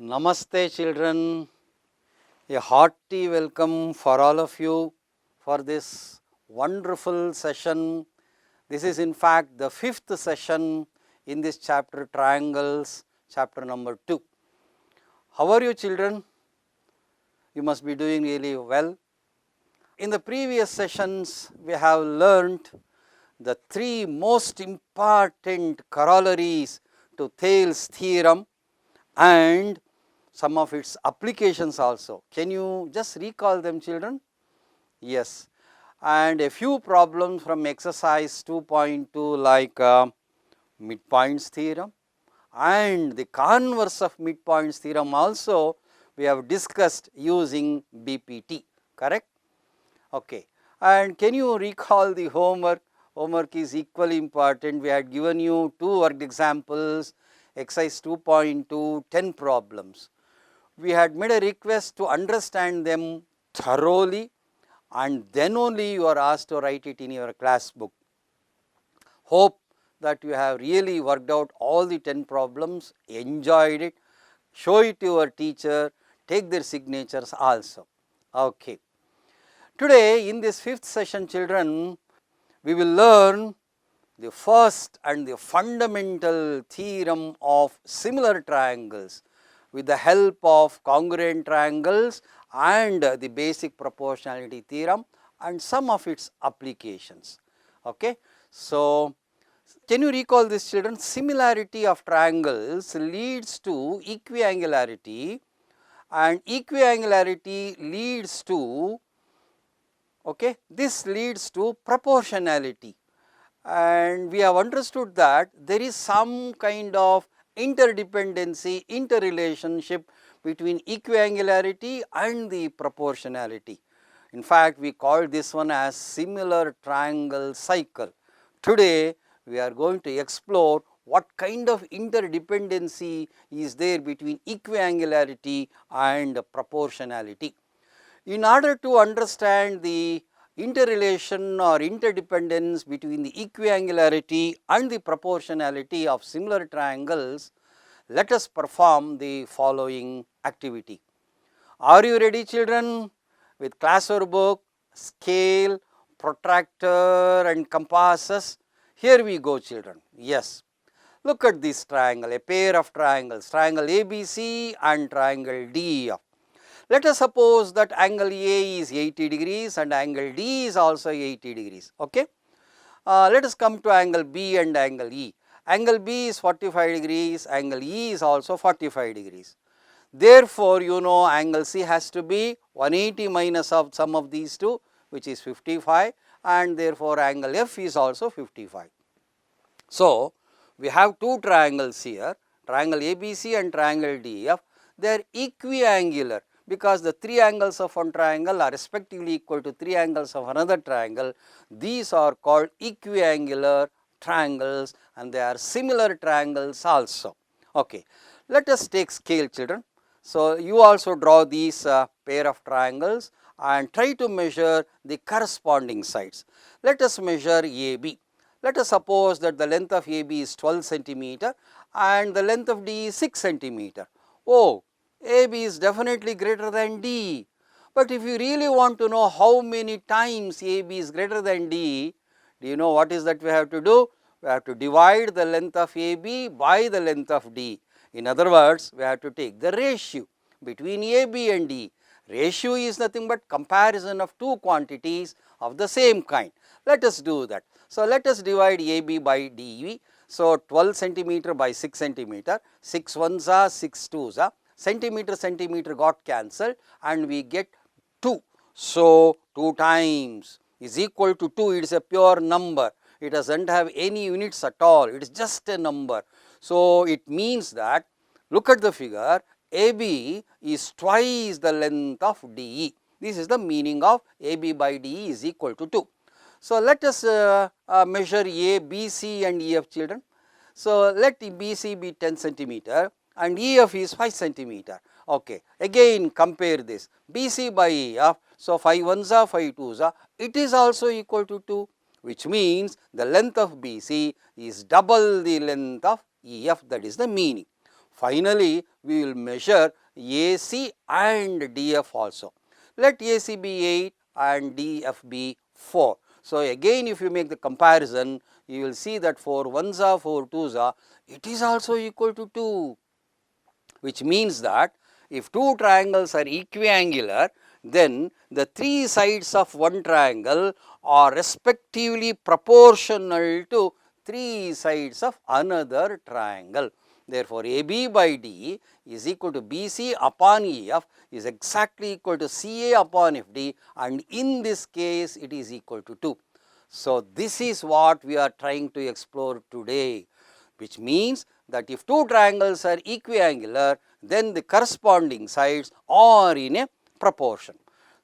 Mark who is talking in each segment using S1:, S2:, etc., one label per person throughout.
S1: Namaste children, a hearty welcome for all of you for this wonderful session. This is in fact the fifth session in this chapter Triangles, chapter number 2. How are you children? You must be doing really well. In the previous sessions we have learnt the three most important corollaries to Thales' theorem and some of its applications also. Can you just recall them children? Yes, and a few problems from exercise 2.2 like midpoints theorem and the converse of midpoints theorem also we have discussed using BPT, correct? Okay. And can you recall the homework? Homework is equally important. We had given you two worked examples, exercise 2.2, 10 problems. We had made a request to understand them thoroughly and then only you are asked to write it in your class book. Hope that you have really worked out all the 10 problems, enjoyed it, show it to your teacher, take their signatures also. Okay. Today in this fifth session children, we will learn the first and the fundamental theorem of similar triangles with the help of congruent triangles and the basic proportionality theorem and some of its applications. Okay. So, can you recall this children? Similarity of triangles leads to equiangularity and equiangularity leads to this leads to proportionality, and we have understood that there is some kind of interdependency, interrelationship between equiangularity and the proportionality. In fact, we call this one as similar triangle cycle. Today, we are going to explore what kind of interdependency is there between equiangularity and proportionality. In order to understand the interrelation or interdependence between the equiangularity and the proportionality of similar triangles, let us perform the following activity. Are you ready children? With class workbook, scale, protractor and compasses? Here we go children. Yes. Look at this triangle, a pair of triangles, triangle ABC and triangle DEF. Let us suppose that angle A is 80 degrees and angle D is also 80 degrees. Okay. Let us come to angle B and angle E. Angle B is 45 degrees, angle E is also 45 degrees. Therefore, you know angle C has to be 180 minus of sum of these two, which is 55, and therefore angle F is also 55. So, we have two triangles here, triangle ABC and triangle DEF. They are equiangular because the three angles of one triangle are respectively equal to three angles of another triangle. These are called equiangular triangles and they are similar triangles also. Okay. Let us take scale children. So, you also draw these pair of triangles and try to measure the corresponding sides. Let us measure AB. Let us suppose that the length of AB is 12 centimeter and the length of D is 6 centimeter. Oh, AB is definitely greater than D. But if you really want to know how many times AB is greater than D, do you know what is that we have to do? We have to divide the length of AB by the length of D. In other words, we have to take the ratio between AB and D. Ratio is nothing but comparison of two quantities of the same kind. Let us do that. So, let us divide AB by DE. So, 12 centimeter by 6 centimeter, 6 ones are 6 twos are, centimeter got cancelled and we get 2. So, 2 times is equal to 2, it is a pure number, it does not have any units at all, it is just a number. So, it means that look at the figure, AB is twice the length of DE. This is the meaning of AB by DE is equal to 2. So, let us measure A, BC and EF children. So, let BC be 10 centimeter and EF is 5 centimeter. Okay. Again compare this BC by EF. So, 5 ones are 5 twos are, it is also equal to 2, which means the length of BC is double the length of EF, that is the meaning. Finally, we will measure AC and DF also. Let AC be 8 and DF be 4. So, again if you make the comparison, you will see that 4 ones are 4 twos are, it is also equal to 2, which means that if two triangles are equiangular, then the three sides of one triangle are respectively proportional to three sides of another triangle. Therefore, AB by D is equal to BC upon EF is exactly equal to CA upon FD, and in this case it is equal to 2. So, this is what we are trying to explore today, which means that if two triangles are equiangular, then the corresponding sides are in a proportion.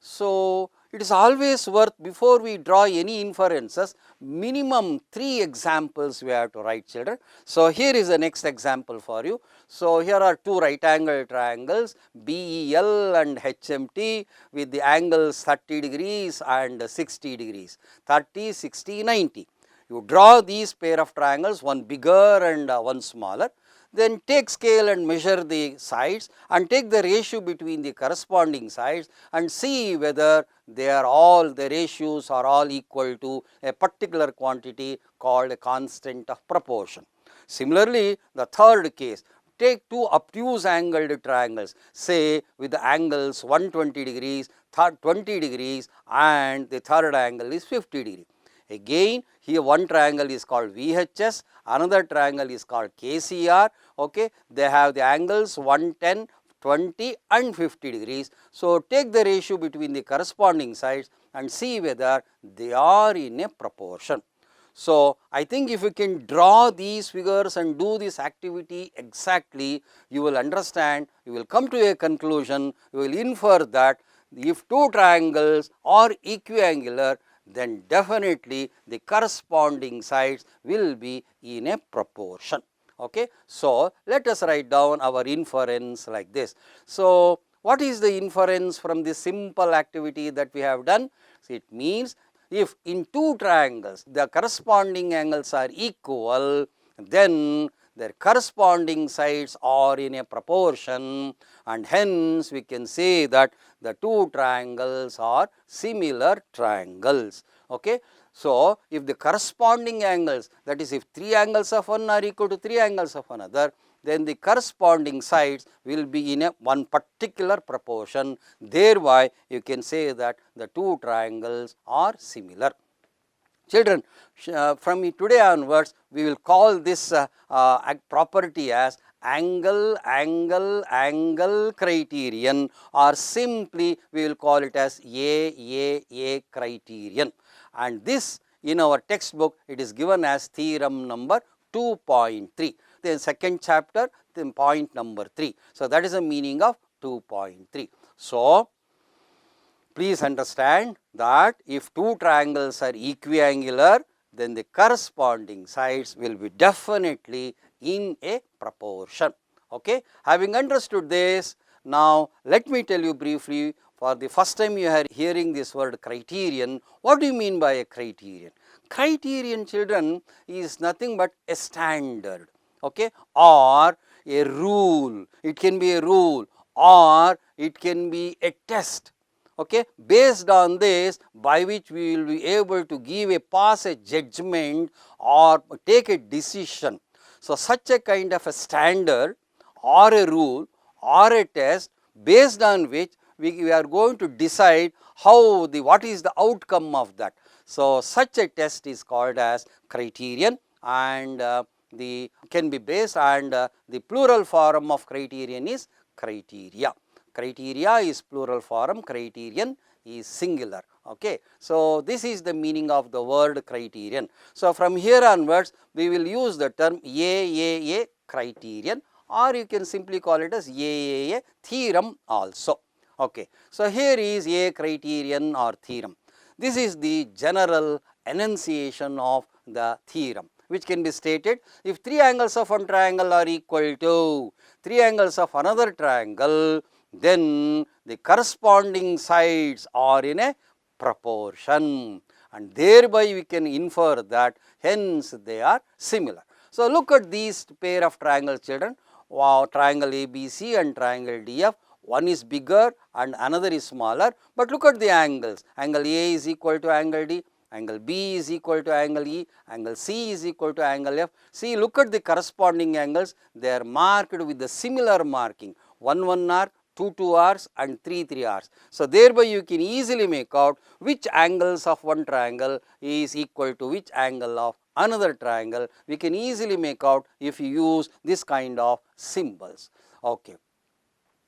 S1: So, it is always worth, before we draw any inferences, minimum 3 examples we have to write, children. So, here is the next example for you. So, here are two right angle triangles BEL and HMT with the angles 30 degrees and 60 degrees, 30, 60, 90. You draw these pair of triangles, one bigger and one smaller, then take scale and measure the sides and take the ratio between the corresponding sides and see whether the ratios are all equal to a particular quantity called a constant of proportion. Similarly, the third case, take two obtuse angled triangles, say with the angles 120 degrees, 20 degrees, and the third angle is 50 degrees. Again, here one triangle is called VHS, another triangle is called KCR. Okay, they have the angles 110, 20 and 50 degrees. So, take the ratio between the corresponding sides and see whether they are in a proportion. So, I think if you can draw these figures and do this activity exactly, you will understand, you will come to a conclusion, you will infer that if two triangles are equiangular, then definitely the corresponding sides will be in a proportion. Okay. So, let us write down our inference like this. So, what is the inference from this simple activity that we have done? So, it means if in two triangles the corresponding angles are equal, then their corresponding sides are in a proportion, and hence we can say that the two triangles are similar triangles. Okay. So, if the corresponding angles, that is if three angles of one are equal to three angles of another, then the corresponding sides will be in a one particular proportion. Thereby, you can say that the two triangles are similar. Children, from today onwards, we will call this property as angle criterion, or simply we will call it as AAA criterion. And this in our textbook, it is given as theorem number 2.3. The second chapter, then point number 3. So, that is the meaning of 2.3. So, please understand that if two triangles are equiangular, then the corresponding sides will be definitely in a proportion. Okay. Having understood this, now let me tell you briefly, for the first time you are hearing this word criterion, what do you mean by a criterion? Criterion, children, is nothing but a standard, okay, or a rule. It can be a rule or it can be a test. Okay. Based on this, by which we will be able to pass a judgment or take a decision. So, such a kind of a standard or a rule or a test, based on which we are going to decide what is the outcome of that. So, such a test is called as criterion, and can be based, and the plural form of criterion is criteria. Criteria is plural form, criterion is singular. Okay. So, this is the meaning of the word criterion. So, from here onwards, we will use the term AAA criterion, or you can simply call it as AAA theorem also. Okay. So, here is A criterion or theorem. This is the general enunciation of the theorem, which can be stated: if three angles of one triangle are equal to three angles of another triangle, then the corresponding sides are in a proportion, and thereby we can infer that hence they are similar. So, look at these pair of triangles, children. triangle ABC and triangle DF. One is bigger and another is smaller, but look at the angles. Angle A is equal to angle D, angle B is equal to angle E, angle C is equal to angle F. See, look at the corresponding angles, they are marked with the similar marking, 1 arc, 2 arcs and 3 arcs. So, thereby you can easily make out which angles of one triangle is equal to which angle of another triangle. We can easily make out if you use this kind of symbols. Okay.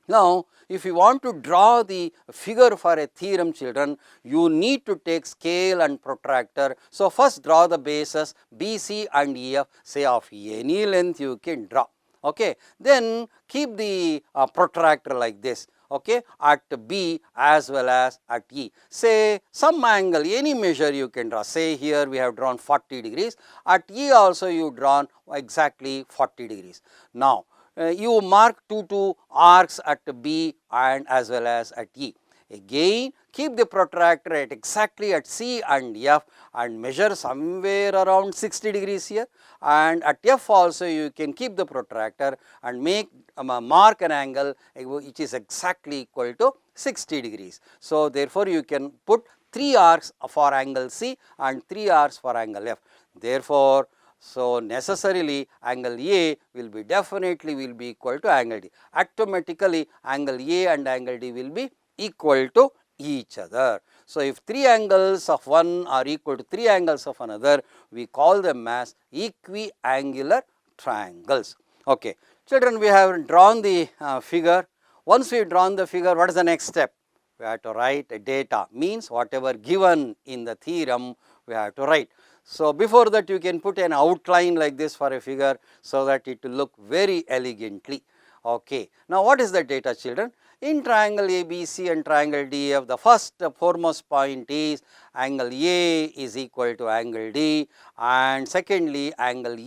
S1: Now, if you want to draw the figure for a theorem, children, you need to take scale and protractor. So, first draw the bases BC and EF, say of any length you can draw. Okay. Then keep the protractor like this, okay, at B as well as at E. Say some angle, any measure you can draw. Say here we have drawn 40 degrees, at E also you drawn exactly 40 degrees. Now, you mark two arcs at B and as well as at E. Again, keep the protractor at exactly at C and F and measure somewhere around 60 degrees here, and at F also you can keep the protractor and make mark an angle which is exactly equal to 60 degrees. So, therefore, you can put 3 arcs for angle C and 3 arcs for angle F. Therefore, so necessarily angle A will be definitely will be equal to angle D. Automatically angle A and angle D will be equal to each other. So, if 3 angles of one are equal to 3 angles of another, we call them as equiangular triangles. Okay. Children, we have drawn the figure. Once we have drawn the figure, what is the next step? We have to write a data, means whatever given in the theorem we have to write. So, before that you can put an outline like this for a figure, so that it will look very elegantly. Okay. Now, what is the data, children? In triangle ABC and triangle DF, the first foremost point is angle A is equal to angle D, and secondly angle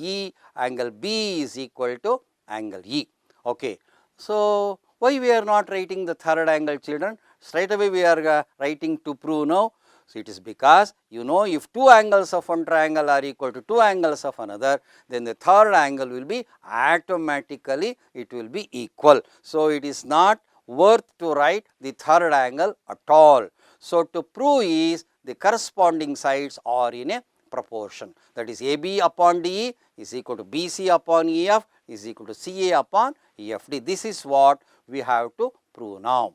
S1: angle B is equal to angle E. Okay. So, why we are not writing the third angle, children? Straight away we are writing to prove now. So, it is because you know if 2 angles of one triangle are equal to 2 angles of another, then the third angle will be automatically it will be equal. So, it is not worth to write the third angle at all. So, to prove is the corresponding sides are in a proportion, that is AB upon DE is equal to BC upon EF is equal to CA upon EFD. This is what we have to prove now.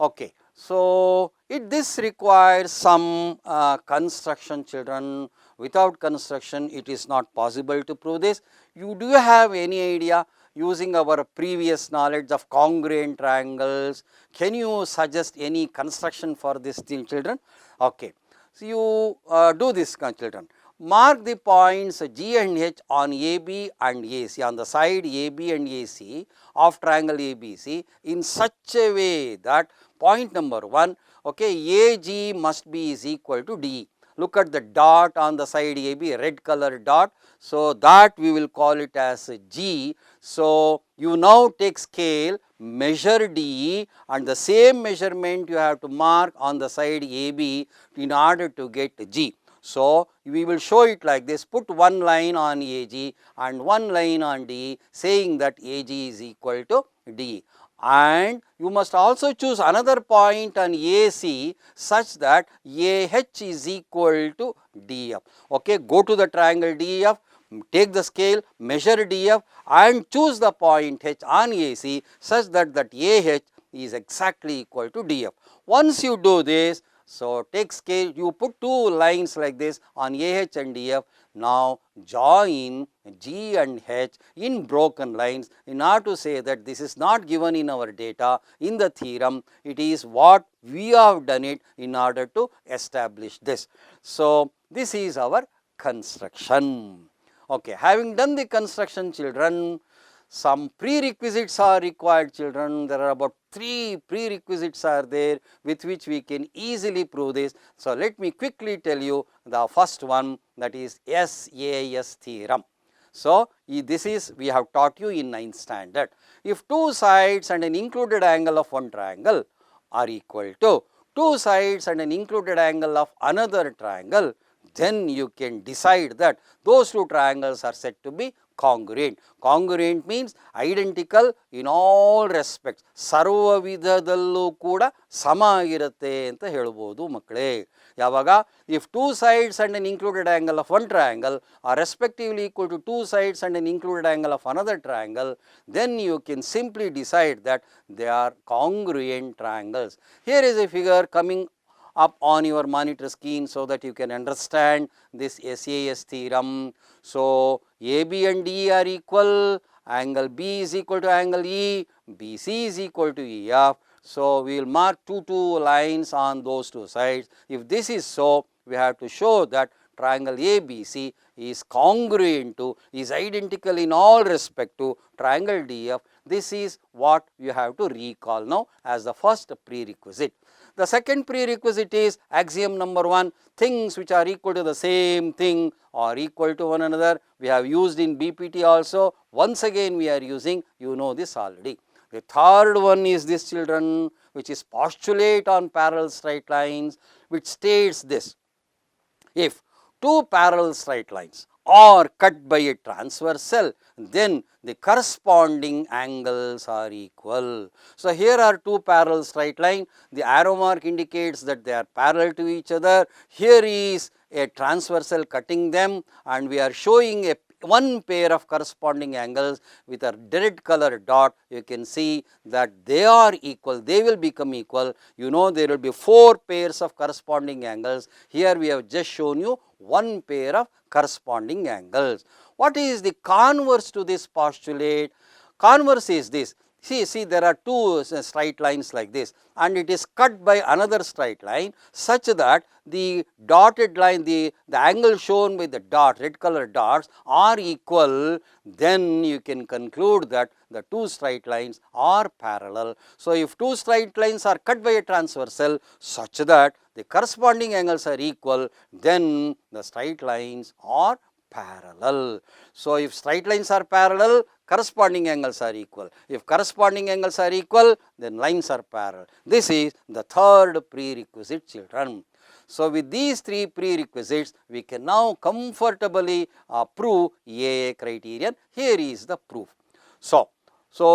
S1: Okay. So, this requires some construction, children. Without construction it is not possible to prove this. You do have any idea, using our previous knowledge of congruent triangles, can you suggest any construction for this thing, children? Okay. So, you do this, children. Mark the points G and H on AB and AC, on the side AB and AC of triangle ABC in such a way that point number 1, okay, AG must be is equal to D. Look at the dot on the side AB, red color dot. So, that we will call it as G. So, you now take scale, measure D, and the same measurement you have to mark on the side AB in order to get G. So, we will show it like this, put one line on AG and one line on D, saying that AG is equal to D. And you must also choose another point on AC such that AH is equal to DF. Okay, go to the triangle DF, take the scale, measure DF and choose the point H on AC such that AH is exactly equal to DF. Once you do this, so take scale, you put 2 lines like this on AH and DF. Now, join G and H in broken lines in order to say that this is not given in our data in the theorem, it is what we have done it in order to establish this. So, this is our construction. Okay. Having done the construction, children, some prerequisites are required, children. There are about 3 prerequisites are there with which we can easily prove this. So, let me quickly tell you the first one, that is SAS theorem. So, this is we have taught you in 9th standard. If 2 sides and an included angle of one triangle are equal to 2 sides and an included angle of another triangle, then you can decide that those 2 triangles are said to be congruent. Congruent means identical in all respects. ಸರ್ವ ವಿಧದಲ್ಲೂ ಕೂಡ ಸಮ ಆಗಿರುತ್ತೆ ಅಂತ ಹೇಳ್ಬೋದು ಮಕ್ಕಳೇ. ಯಾವಾಗ if two sides and an included angle of one triangle are respectively equal to two sides and an included angle of another triangle, then you can simply decide that they are congruent triangles. Here is a figure coming up on your monitor screen so that you can understand this SAS theorem. So, AB and DE are equal, angle B is equal to angle E, BC is equal to EF. So, we will mark two lines on those two sides. If this is so, we have to show that triangle ABC is congruent to, is identical in all respect to triangle DF. This is what you have to recall now as the first prerequisite. The second prerequisite is axiom number 1, things which are equal to the same thing or equal to one another. We have used in BPT also. Once again we are using, you know this already. The third one is this, children, which is postulate on parallel straight lines, which states this: if two parallel straight lines are cut by a transversal, then the corresponding angles are equal. So, here are two parallel straight lines. The arrow mark indicates that they are parallel to each other. Here is a transversal cutting them, and we are showing a one pair of corresponding angles with a red color dot. You can see that they are equal, they will become equal. You know there will be 4 pairs of corresponding angles. Here we have just shown you one pair of corresponding angles. What is the converse to this postulate? Converse is this. See, there are two straight lines like this, and it is cut by another straight line such that the dotted line, the angle shown by the dot, red color dots are equal. Then you can conclude that the two straight lines are parallel. So, if two straight lines are cut by a transversal such that the corresponding angles are equal, then the straight lines are parallel. So, if straight lines are parallel, corresponding angles are equal. If corresponding angles are equal, then lines are parallel. This is the third prerequisite, children. So, with these 3 prerequisites, we can now comfortably prove AA criterion. Here is the proof. So,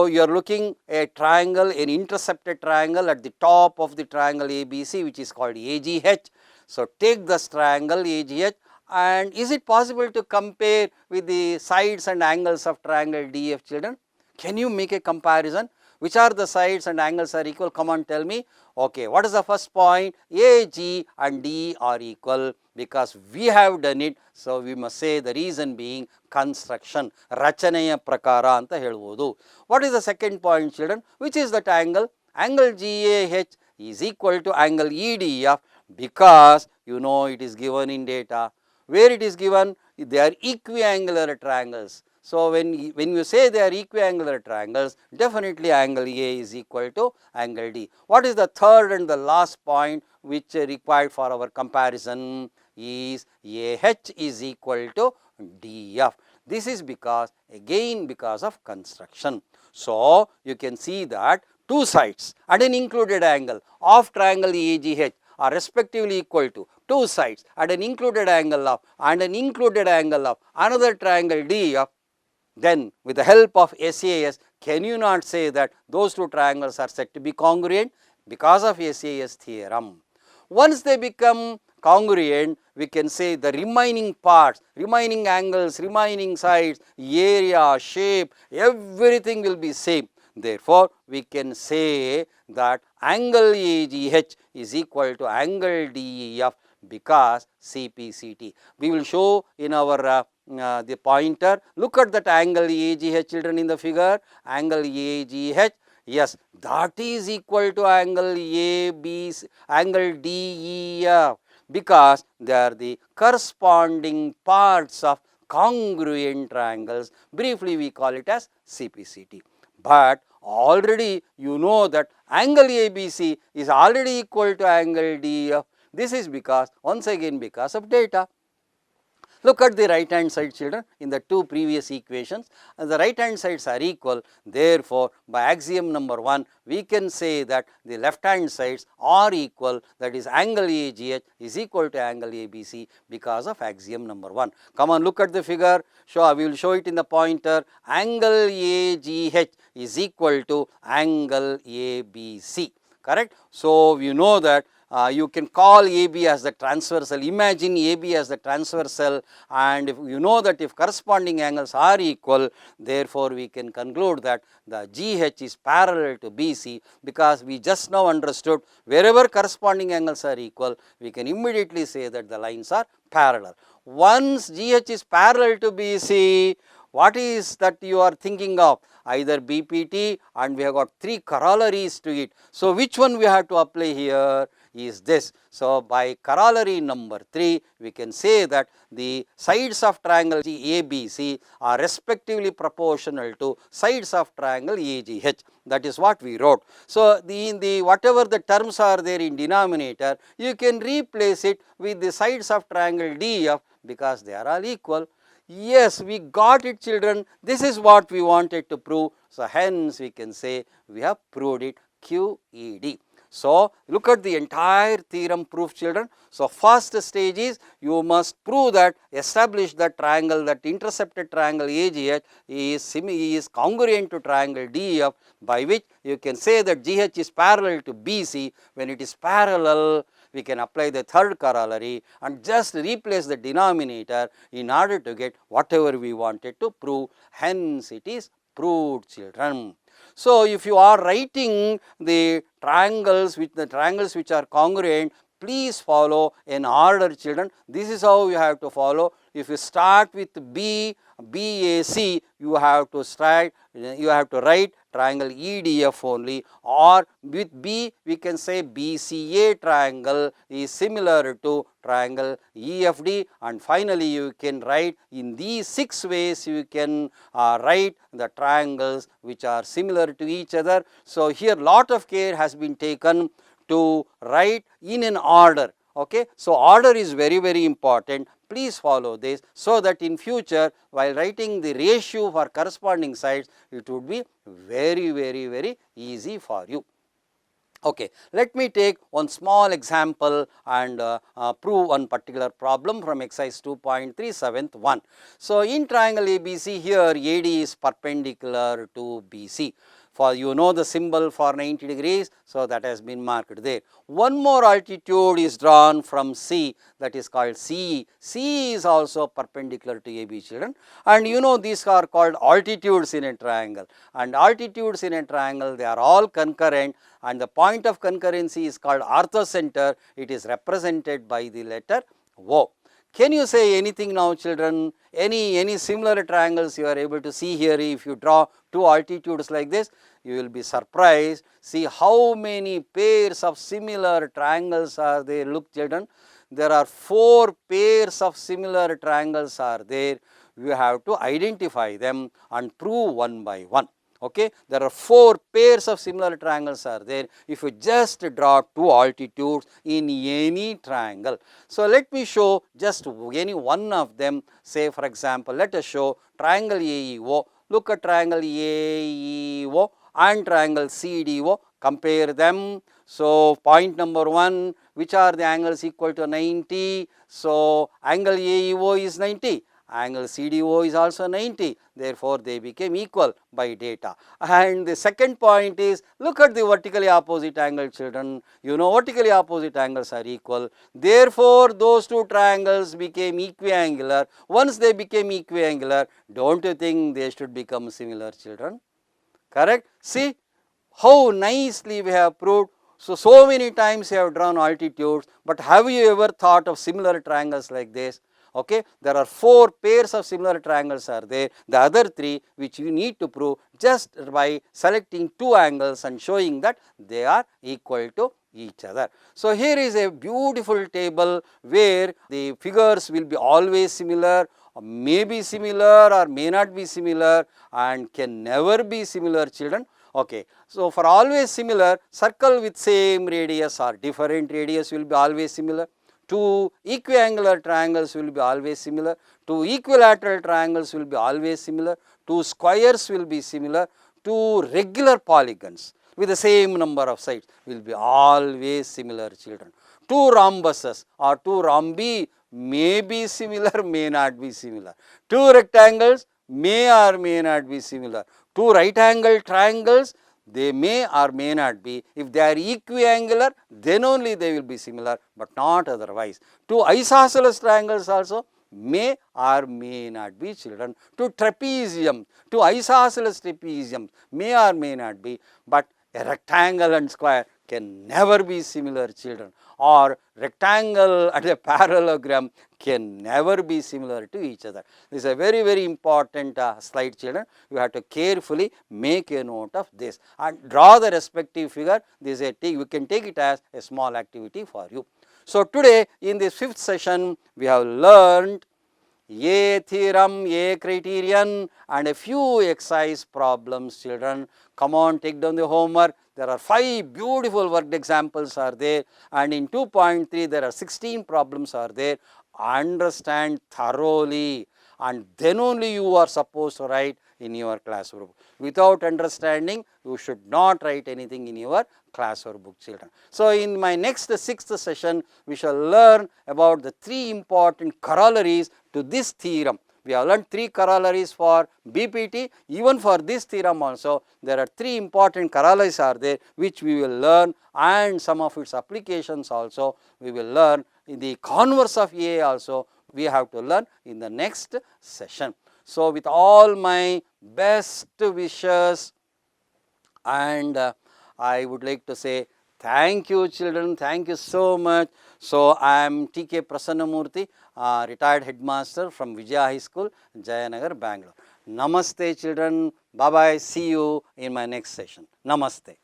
S1: you are looking at a triangle, an intercepted triangle at the top of the triangle ABC, which is called AGH. So, take this triangle AGH, and is it possible to compare with the sides and angles of triangle DF, children? Can you make a comparison? Which are the sides and angles are equal? Come on, tell me. Okay, what is the first point? AG and D are equal because we have done it. So, we must say the reason being construction, rachanaya prakara anta helbodu. What is the second point, children? Which is that angle? Angle GAH is equal to angle EDF because you know it is given in data. Where it is given? They are equiangular triangles. So, when you say they are equiangular triangles, definitely angle A is equal to angle D. What is the third and the last point which required for our comparison is AH is equal to DF. This is because, again because of construction. So, you can see that two sides and an included angle of triangle AGH are respectively equal to two sides and an included angle of another triangle DF. Then with the help of SAS, can you not say that those two triangles are said to be congruent? Because of SAS theorem. Once they become congruent, we can say the remaining parts, remaining angles, remaining sides, area, shape, everything will be same. Therefore, we can say that angle AGH is equal to angle DEF because CPCT. We will show in our the pointer. Look at that angle AGH, children, in the figure. Angle AGH, yes, that is equal to angle ABC, angle DEF because they are the corresponding parts of congruent triangles. Briefly, we call it as CPCT. But already you know that angle ABC is already equal to angle DEF. This is because, once again, because of data. Look at the right hand side, children, in the two previous equations. The right hand sides are equal. Therefore, by axiom number 1, we can say that the left hand sides are equal, that is angle AGH is equal to angle ABC because of axiom number 1. Come on, look at the figure. We will show it in the pointer. Angle AGH is equal to angle ABC, correct? So, you know that you can call AB as the transversal. Imagine AB as the transversal, and if you know that if corresponding angles are equal, therefore we can conclude that the GH is parallel to BC, because we just now understood wherever corresponding angles are equal, we can immediately say that the lines are parallel. Once GH is parallel to BC, what is that you are thinking of? Either BPT, and we have got 3 corollaries to it. So, which one we have to apply here is this. So, by corollary number 3, we can say that the sides of triangle ABC are respectively proportional to sides of triangle AGH. That is what we wrote. So, the whatever the terms are there in denominator, you can replace it with the sides of triangle DF, because they are all equal. Yes, we got it, children. This is what we wanted to prove. So, hence we can say we have proved it, QED. So, look at the entire theorem proof, children. So, first stage is you must prove that, establish that triangle, that intercepted triangle AGH is congruent to triangle DF, by which you can say that GH is parallel to BC. When it is parallel, we can apply the third corollary and just replace the denominator in order to get whatever we wanted to prove. Hence, it is proved, children. So, if you are writing the triangles which are congruent, please follow an order, children. This is how you have to follow. If you start with BAC, you have to write triangle EDF only, or with B we can say BCA triangle is similar to triangle EFD, and finally you can write in these 6 ways you can write the triangles which are similar to each other. So, here lot of care has been taken to write in an order. Okay. So, order is very, very important. Please follow this, so that in future while writing the ratio for corresponding sides, it would be very, very, very easy for you. Okay. Let me take one small example and prove one particular problem from exercise 2.3/7th 1. So, in triangle ABC, here AD is perpendicular to BC. For you know the symbol for 90 degrees, so that has been marked there. One more altitude is drawn from C, that is called CE. CE is also perpendicular to AB, children, and you know these are called altitudes in a triangle, and altitudes in a triangle, they are all concurrent, and the point of concurrency is called orthocenter. It is represented by the letter O. Can you say anything now, children? Any similar triangles you are able to see here? If you draw 2 altitudes like this, you will be surprised. See how many pairs of similar triangles are there. Look, children, there are 4 pairs of similar triangles are there. You have to identify them and prove one by one. Okay. There are 4 pairs of similar triangles are there if you just draw 2 altitudes in any triangle. So, let me show just any one of them. Say for example, let us show triangle AEO. Look at triangle AEO and triangle CDO, compare them. So, point number 1, which are the angles equal to 90? So, angle AEO is 90. Angle CDO is also 90, therefore, they became equal by data. And the second point is, look at the vertically opposite angle, children. You know vertically opposite angles are equal, therefore, those 2 triangles became equiangular. Once they became equiangular, do not you think they should become similar, children? Correct? See how nicely we have proved. So many times you have drawn altitudes, but have you ever thought of similar triangles like this? Okay. There are 4 pairs of similar triangles are there. The other 3 which you need to prove just by selecting 2 angles and showing that they are equal to each other. So, here is a beautiful table where the figures will be always similar, or may be similar or may not be similar, and can never be similar, children. Okay. So, for always similar, circle with same radius or different radius will be always similar. Two equiangular triangles will be always similar, two equilateral triangles will be always similar, two squares will be similar, two regular polygons with the same number of sides will be always similar, children. Two rhombuses or two rhombi may be similar, may not be similar. Two rectangles may or may not be similar. Two right angle triangles, they may or may not be. If they are equiangular, then only they will be similar, but not otherwise. Two isosceles triangles also may or may not be, children. Two trapezium, two isosceles trapeziums may or may not be, but a rectangle and square can never be similar, children, or rectangle and a parallelogram can never be similar to each other. This is a very, very important slide, children. You have to carefully make a note of this and draw the respective figure. This is you can take it as a small activity for you. So, today in this fifth session, we have learned a theorem, a criterion and a few exercise problems, children. Come on, take down the homework. There are 5 beautiful worked examples are there, and in 2.3 there are 16 problems are there. Understand thoroughly, and then only you are supposed to write in your class workbook. Without understanding, you should not write anything in your class workbook, children. So, in my next 6th session, we shall learn about the 3 important corollaries to this theorem. We have learned 3 corollaries for BPT. Even for this theorem also, there are 3 important corollaries are there, which we will learn, and some of its applications also we will learn. In the converse of A also we have to learn in the next session. So, with all my best wishes, and I would like to say thank you, children, thank you so much. So, I am T.K. Prasannamurthy, retired headmaster from Vijaya High School, Jayanagar, Bangalore. Namaste, children. Bye bye. See you in my next session. Namaste.